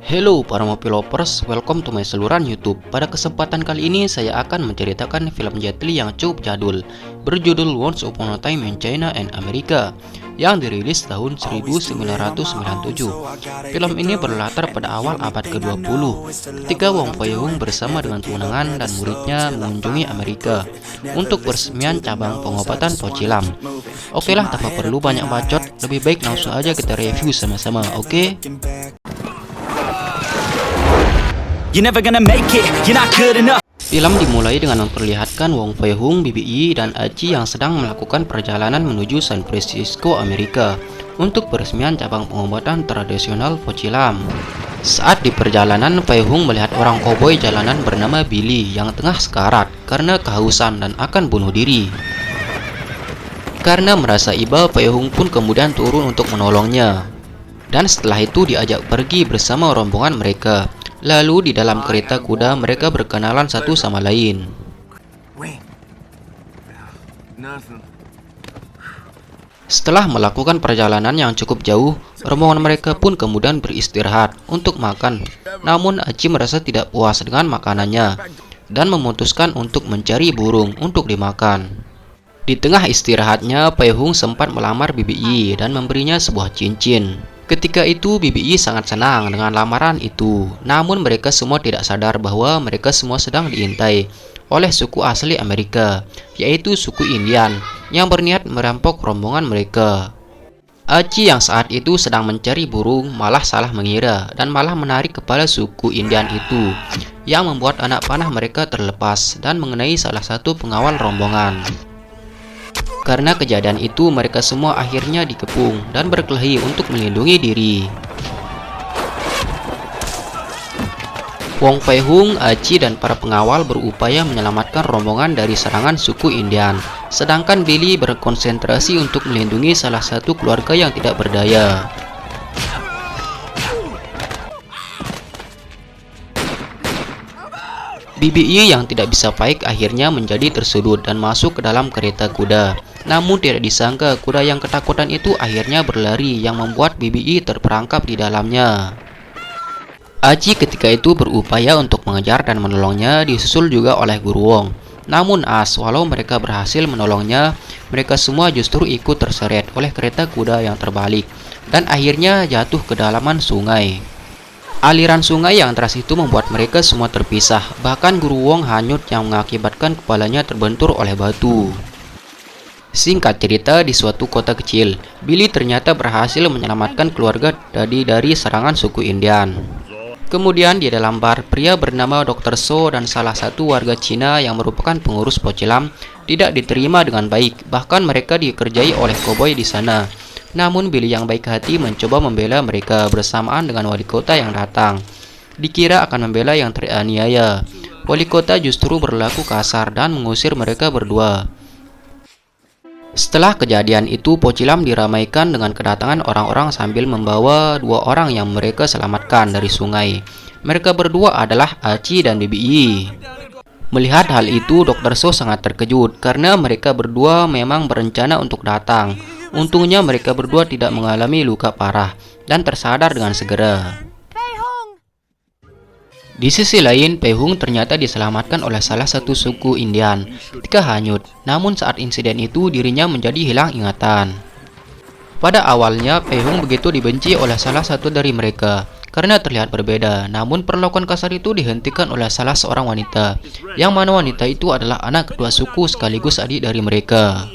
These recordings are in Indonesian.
Hello para movie lovers, welcome to my saluran YouTube. Pada kesempatan kali ini saya akan menceritakan film Jet Li yang cukup jadul berjudul Once Upon a Time in China and America yang dirilis tahun 1997. Film ini berlatar pada awal abad ke-20 ketika Wong Fei Hung bersama dengan tunangan dan muridnya mengunjungi Amerika untuk peresmian cabang pengobatan pocilam. Oke lah, tanpa perlu banyak bacot, lebih baik langsung aja kita review sama-sama, oke? Film dimulai dengan memperlihatkan Wong Fei Hung, BBI, dan Aci yang sedang melakukan perjalanan menuju San Francisco, Amerika untuk peresmian cabang pengobatan tradisional pocilam. Saat di perjalanan, Fei Hung melihat orang koboi jalanan bernama Billy yang tengah sekarat karena kehausan dan akan bunuh diri. Karena merasa iba, Fei Hung pun kemudian turun untuk menolongnya. Dan setelah itu diajak pergi bersama rombongan mereka. Lalu di dalam kereta kuda mereka berkenalan satu sama lain. Setelah melakukan perjalanan yang cukup jauh, rombongan mereka pun kemudian beristirahat untuk makan. Namun Aci merasa tidak puas dengan makanannya dan memutuskan untuk mencari burung untuk dimakan. Di tengah istirahatnya, Fei Hung sempat melamar BBI dan memberinya sebuah cincin. Ketika itu BBI sangat senang dengan lamaran itu. Namun mereka semua tidak sadar bahwa mereka semua sedang diintai oleh suku asli Amerika, yaitu suku Indian yang berniat merampok rombongan mereka. Aci yang saat itu sedang mencari burung malah salah mengira dan malah menarik kepala suku Indian itu, yang membuat anak panah mereka terlepas dan mengenai salah satu pengawal rombongan. Karena kejadian itu, mereka semua akhirnya dikepung dan berkelahi untuk melindungi diri. Wong Fei Hung, Aci, dan para pengawal berupaya menyelamatkan rombongan dari serangan suku Indian, sedangkan Billy berkonsentrasi untuk melindungi salah satu keluarga yang tidak berdaya. BBI yang tidak bisa baik akhirnya menjadi tersudut dan masuk ke dalam kereta kuda. Namun tidak disangka kuda yang ketakutan itu akhirnya berlari yang membuat BBI terperangkap di dalamnya. Aci ketika itu berupaya untuk mengejar dan menolongnya, disusul juga oleh Guru Wong. Namun walau mereka berhasil menolongnya, mereka semua justru ikut terseret oleh kereta kuda yang terbalik dan akhirnya jatuh ke dalaman sungai. Aliran sungai yang deras itu membuat mereka semua terpisah. Bahkan Guru Wong hanyut yang mengakibatkan kepalanya terbentur oleh batu. Singkat cerita, di suatu kota kecil, Billy ternyata berhasil menyelamatkan keluarga dari serangan suku Indian. Kemudian di dalam bar, pria bernama Dr. So dan salah satu warga Cina yang merupakan pengurus pocilam tidak diterima dengan baik. Bahkan mereka dikerjai oleh koboi di sana. Namun Billy yang baik hati mencoba membela mereka bersamaan dengan wali kota yang datang. Dikira akan membela yang teraniaya. Wali kota justru berlaku kasar dan mengusir mereka berdua. Setelah kejadian itu, pocilam diramaikan dengan kedatangan orang-orang sambil membawa dua orang yang mereka selamatkan dari sungai. Mereka berdua adalah Aci dan BBI. Melihat hal itu, Dr. So sangat terkejut karena mereka berdua memang berencana untuk datang. Untungnya mereka berdua tidak mengalami luka parah dan tersadar dengan segera. Di sisi lain, Fei Hung ternyata diselamatkan oleh salah satu suku Indian ketika hanyut. Namun saat insiden itu dirinya menjadi hilang ingatan. Pada awalnya Fei Hung begitu dibenci oleh salah satu dari mereka karena terlihat berbeda. Namun perlakuan kasar itu dihentikan oleh salah seorang wanita, yang mana wanita itu adalah anak kedua suku sekaligus adik dari mereka.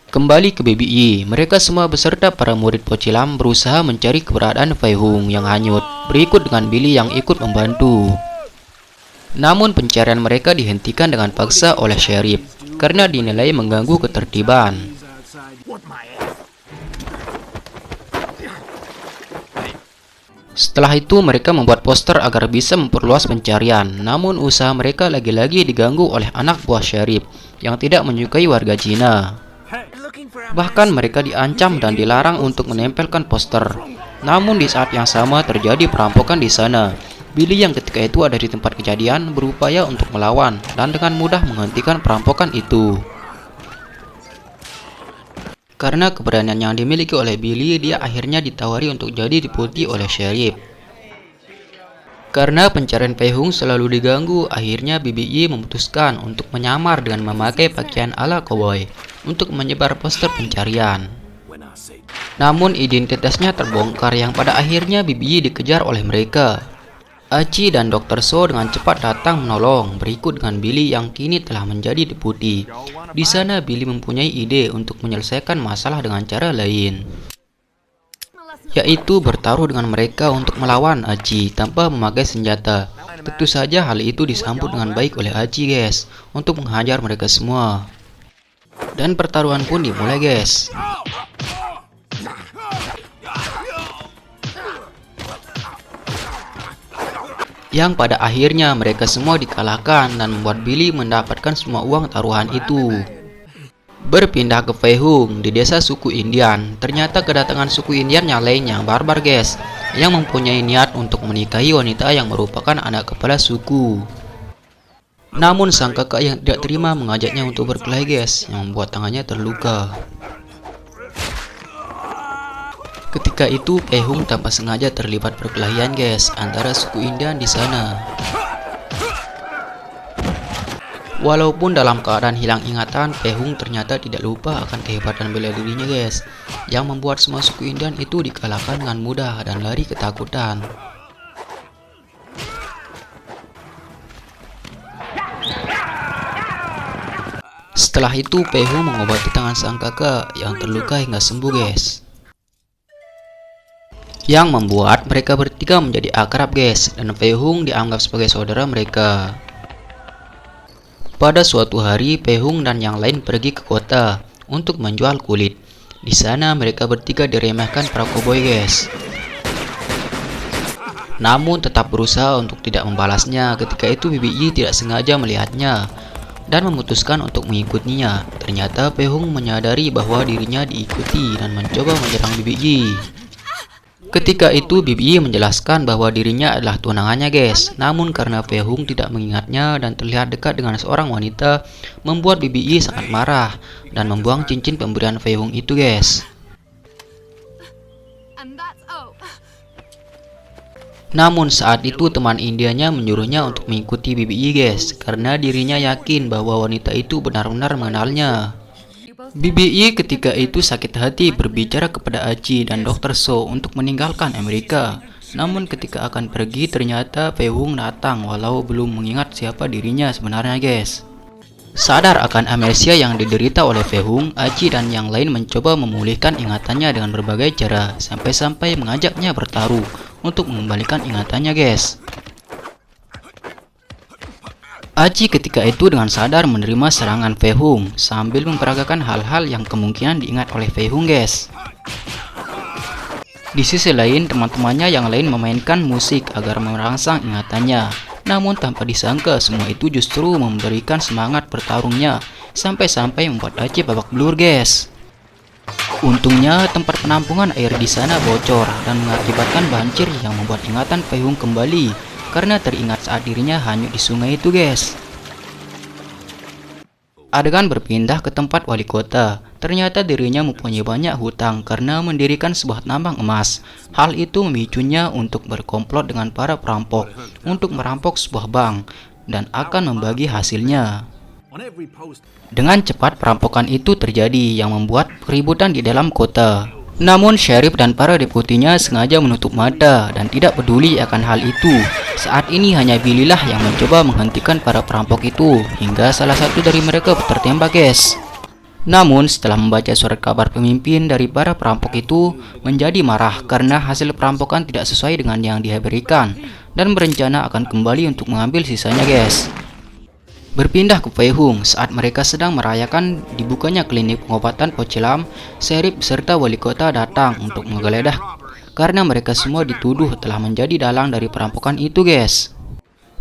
Kembali ke BBI, mereka semua beserta para murid pocilam berusaha mencari keberadaan Fei Hung yang hanyut, berikut dengan Billy yang ikut membantu. Namun pencarian mereka dihentikan dengan paksa oleh sheriff karena dinilai mengganggu ketertiban. Setelah itu mereka membuat poster agar bisa memperluas pencarian. Namun usaha mereka lagi-lagi diganggu oleh anak buah sheriff yang tidak menyukai warga Cina. Bahkan mereka diancam dan dilarang untuk menempelkan poster. Namun di saat yang sama terjadi perampokan di sana. Billy yang ketika itu ada di tempat kejadian berupaya untuk melawan dan dengan mudah menghentikan perampokan itu. Karena keberanian yang dimiliki oleh Billy, dia akhirnya ditawari untuk jadi deputi oleh sheriff. Karena pencarian Fei Hung selalu diganggu, akhirnya BBI memutuskan untuk menyamar dengan memakai pakaian ala cowboy untuk menyebar poster pencarian. Namun identitasnya terbongkar yang pada akhirnya BBI dikejar oleh mereka. Aci dan Dr. So dengan cepat datang menolong, berikut dengan Billy yang kini telah menjadi deputi. Di sana Billy mempunyai ide untuk menyelesaikan masalah dengan cara lain, yaitu bertaruh dengan mereka untuk melawan Aci tanpa memakai senjata. Tentu saja hal itu disambut dengan baik oleh Aci guys, untuk menghajar mereka semua. Dan pertaruhan pun dimulai guys. Yang pada akhirnya mereka semua dikalahkan dan membuat Billy mendapatkan semua uang taruhan itu. Berpindah ke Fei Hung di desa suku Indian. Ternyata kedatangan suku Indian yang lain yang barbar guys, yang mempunyai niat untuk menikahi wanita yang merupakan anak kepala suku. Namun sang kakak yang tidak terima mengajaknya untuk berkelahi guys, yang membuat tangannya terluka. Ketika itu Fei Hung tanpa sengaja terlibat perkelahian guys antara suku Indian di sana. Walaupun dalam keadaan hilang ingatan, Fei Hung ternyata tidak lupa akan kehebatan bela dirinya guys, yang membuat semua suku Indian itu dikalahkan dengan mudah dan lari ketakutan. Setelah itu Fei Hung mengobati tangan sang kakak yang terluka hingga sembuh guys, yang membuat mereka bertiga menjadi akrab guys, dan Fei Hung dianggap sebagai saudara mereka. Pada suatu hari Fei Hung dan yang lain pergi ke kota untuk menjual kulit. Di sana mereka bertiga diremehkan para koboi guys, namun tetap berusaha untuk tidak membalasnya. Ketika itu BBI tidak sengaja melihatnya dan memutuskan untuk mengikutinya. Ternyata Fei Hung menyadari bahwa dirinya diikuti dan mencoba menyerang BBI. Ketika itu BBI menjelaskan bahwa dirinya adalah tunangannya guys, namun karena Fei Hung tidak mengingatnya dan terlihat dekat dengan seorang wanita, membuat BBI sangat marah dan membuang cincin pemberian Fei Hung itu guys. Namun saat itu teman Indianya menyuruhnya untuk mengikuti BBI guys, karena dirinya yakin bahwa wanita itu benar-benar mengenalnya. BBI ketika itu sakit hati berbicara kepada Aci dan Dr. So untuk meninggalkan Amerika. Namun ketika akan pergi ternyata Fei Hung datang walau belum mengingat siapa dirinya sebenarnya guys. Sadar akan amnesia yang diderita oleh Fei Hung, Aci dan yang lain mencoba memulihkan ingatannya dengan berbagai cara, sampai-sampai mengajaknya bertaruh untuk mengembalikan ingatannya guys. Aci ketika itu dengan sadar menerima serangan Fei Hung sambil memperagakan hal-hal yang kemungkinan diingat oleh Fei Hung guys. Di sisi lain teman-temannya yang lain memainkan musik agar merangsang ingatannya. Namun tanpa disangka semua itu justru memberikan semangat bertarungnya, sampai-sampai membuat Aci babak belur guys. Untungnya tempat penampungan air di sana bocor dan mengakibatkan banjir yang membuat ingatan Fei Hung kembali, karena teringat saat dirinya hanyut di sungai itu guys. Adegan berpindah ke tempat wali kota. Ternyata dirinya mempunyai banyak hutang karena mendirikan sebuah tambang emas. Hal itu memicunya untuk berkomplot dengan para perampok untuk merampok sebuah bank dan akan membagi hasilnya. Dengan cepat perampokan itu terjadi yang membuat keributan di dalam kota. Namun sheriff dan para deputinya sengaja menutup mata dan tidak peduli akan hal itu. Saat ini hanya Billy lah yang mencoba menghentikan para perampok itu, hingga salah satu dari mereka tertembak guys. Namun setelah membaca surat kabar pemimpin dari para perampok itu, menjadi marah karena hasil perampokan tidak sesuai dengan yang dia berikan, dan berencana akan kembali untuk mengambil sisanya guys. Berpindah ke Fei Hung saat mereka sedang merayakan dibukanya klinik pengobatan Pocilam, sheriff beserta wali kota datang untuk menggeledah karena mereka semua dituduh telah menjadi dalang dari perampokan itu guys.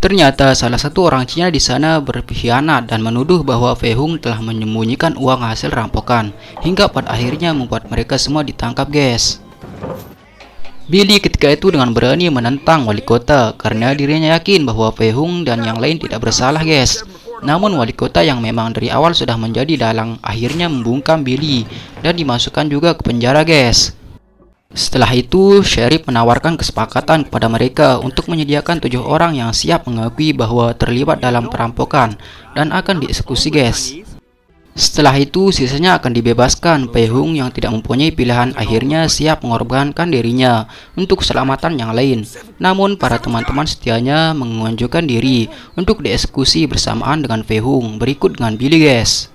Ternyata salah satu orang Cina di sana berkhianat dan menuduh bahwa Fei Hung telah menyembunyikan uang hasil rampokan, hingga pada akhirnya membuat mereka semua ditangkap guys. Billy ketika itu dengan berani menentang wali kota karena dirinya yakin bahwa Fei Hung dan yang lain tidak bersalah guys. Namun wali kota yang memang dari awal sudah menjadi dalang akhirnya membungkam Billy dan dimasukkan juga ke penjara guys. Setelah itu, Sheriff menawarkan kesepakatan kepada mereka untuk menyediakan 7 orang yang siap mengakui bahwa terlibat dalam perampokan dan akan dieksekusi guys. Setelah itu, sisanya akan dibebaskan. Fei Hung yang tidak mempunyai pilihan akhirnya siap mengorbankan dirinya untuk keselamatan yang lain. Namun, para teman-teman setianya mengajukan diri untuk dieksekusi bersamaan dengan Fei Hung, berikut dengan Billy guys.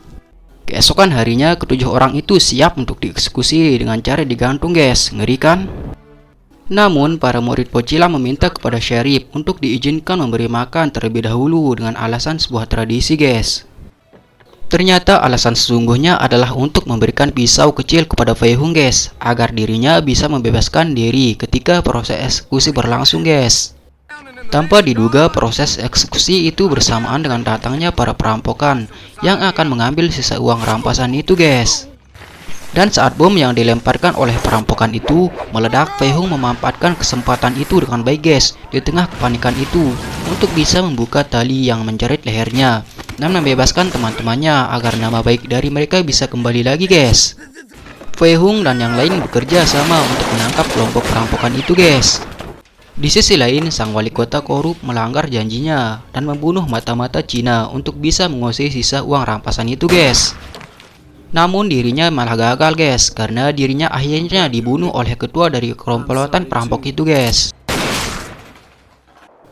Keesokan harinya, ketujuh orang itu siap untuk dieksekusi dengan cara digantung guys. Ngeri kan? Namun, para murid Pochila meminta kepada Sheriff untuk diizinkan memberi makan terlebih dahulu dengan alasan sebuah tradisi guys. Ternyata alasan sesungguhnya adalah untuk memberikan pisau kecil kepada Fei Hung guys, agar dirinya bisa membebaskan diri ketika proses eksekusi berlangsung guys. Tanpa diduga, proses eksekusi itu bersamaan dengan datangnya para perampokan yang akan mengambil sisa uang rampasan itu guys. Dan saat bom yang dilemparkan oleh perampokan itu meledak, Fei Hung memanfaatkan kesempatan itu dengan baik guys di tengah kepanikan itu untuk bisa membuka tali yang menjerat lehernya dan membebaskan teman-temannya agar nama baik dari mereka bisa kembali lagi guys. Fei Hung dan yang lain bekerja sama untuk menangkap kelompok perampokan itu guys. Di sisi lain, sang wali kota korup melanggar janjinya dan membunuh mata-mata Cina untuk bisa menguasai sisa uang rampasan itu guys. Namun dirinya malah gagal guys, karena dirinya akhirnya dibunuh oleh ketua dari komplotan perampok itu guys.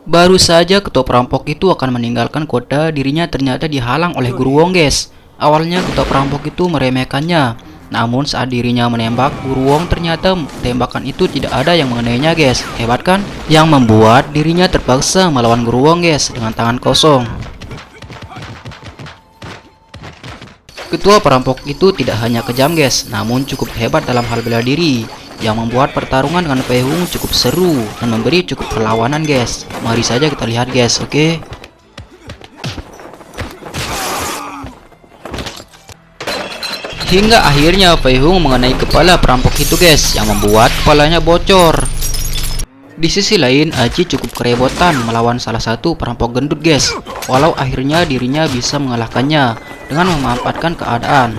Baru saja ketua perampok itu akan meninggalkan kota, dirinya ternyata dihalang oleh Guru Wong guys. Awalnya ketua perampok itu meremehkannya. Namun saat dirinya menembak, Guru Wong ternyata tembakan itu tidak ada yang mengenainya guys. Hebat kan? Yang membuat dirinya terpaksa melawan Guru Wong guys dengan tangan kosong. Ketua perampok itu tidak hanya kejam guys, namun cukup hebat dalam hal bela diri, yang membuat pertarungan dengan Fei Hung cukup seru dan memberi cukup perlawanan guys. Mari saja kita lihat guys, oke? Hingga akhirnya Fei Hung mengenai kepala perampok itu guys, yang membuat kepalanya bocor. Di sisi lain, Aji cukup kerepotan melawan salah satu perampok gendut guys, walau akhirnya dirinya bisa mengalahkannya dengan memanfaatkan keadaan.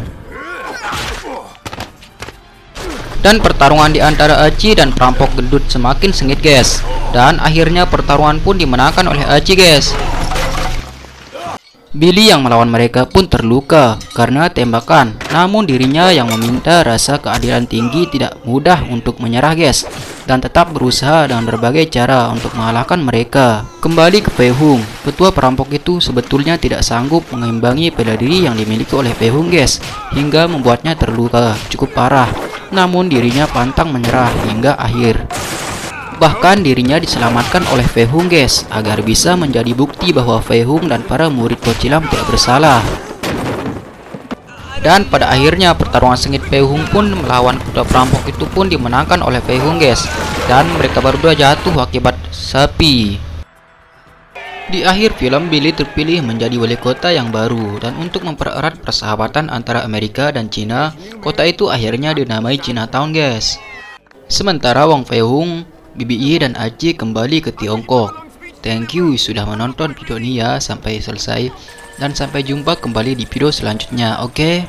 Dan pertarungan di antara Aji dan perampok gendut semakin sengit guys, dan akhirnya pertarungan pun dimenangkan oleh Aji guys. Billy yang melawan mereka pun terluka karena tembakan, namun dirinya yang meminta rasa keadilan tinggi tidak mudah untuk menyerah guys, dan tetap berusaha dengan berbagai cara untuk mengalahkan mereka. Kembali ke Fei Hung, ketua perampok itu sebetulnya tidak sanggup mengimbangi bela diri yang dimiliki oleh Fei Hung guys, hingga membuatnya terluka cukup parah. Namun dirinya pantang menyerah hingga akhir. Bahkan dirinya diselamatkan oleh Fei Hung guys, agar bisa menjadi bukti bahwa Fei Hung dan para murid Pochilam tidak bersalah. Dan pada akhirnya pertarungan sengit Fei Hung pun melawan ketua perampok itu pun dimenangkan oleh Fei Hung guys, dan mereka berdua jatuh akibat sapi. Di akhir film, Billy terpilih menjadi wali kota yang baru, dan untuk mempererat persahabatan antara Amerika dan Cina, kota itu akhirnya dinamai Chinatown guys. Sementara Wong Fei Hung, BBI dan Aji kembali ke Tiongkok. Thank you sudah menonton video ini ya sampai selesai, dan sampai jumpa kembali di video selanjutnya, oke?